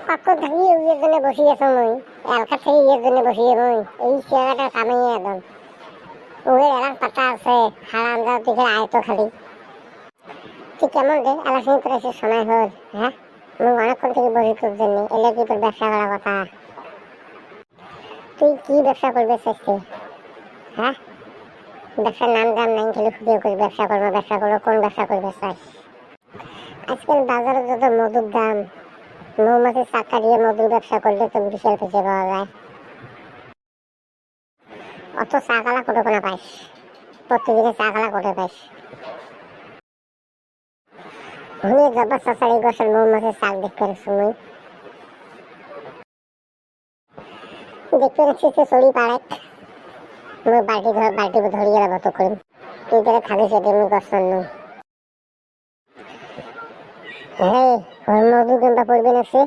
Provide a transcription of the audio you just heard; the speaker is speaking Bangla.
কখন থাকি ইয়ের জন্য বসিয়েছ মই এলাকা থেকে ইয়ের জন্য বসিয়ে মই এই চেয়ারটা কামাই একদম ওদের এলাক পাতা আছে হারাম যাও দিকে আয়তো খালি তুই কেমন রে এলাকায় তোর এসে সময় হল হ্যাঁ মুখ অনেকক্ষণ থেকে বসি তোর জন্য এলে কি তোর ব্যবসা করার কথা তুই কি ব্যবসা করবে চাইছিস হ্যাঁ ব্যবসার নাম দাম নাই খেলে খুঁজে করে ব্যবসা করবো কোন ব্যবসা করবে চাই আজকাল বাজারে যত মধুর দাম মৌমাছির চাকা দিয়ে মধুর ব্যবসা করলে তো বিশাল পয়সা পাওয়া যায় অত চাকালা কোটে কোনা পাইস প্রত্যেকদিনে চাকালা কোটে পাইস ঘুমিয়ে যাবার চাচারি গছের মৌমাছির চাক দেখতে সময় দেখতে রাখছি সে চড়ি পাড়ায় বাল্টি ধরিয়ে যাবো তো করিম তুই তাহলে থাকিস এটি আমি গছর হ্যাঁ মধু গেমটা পড়বে না সে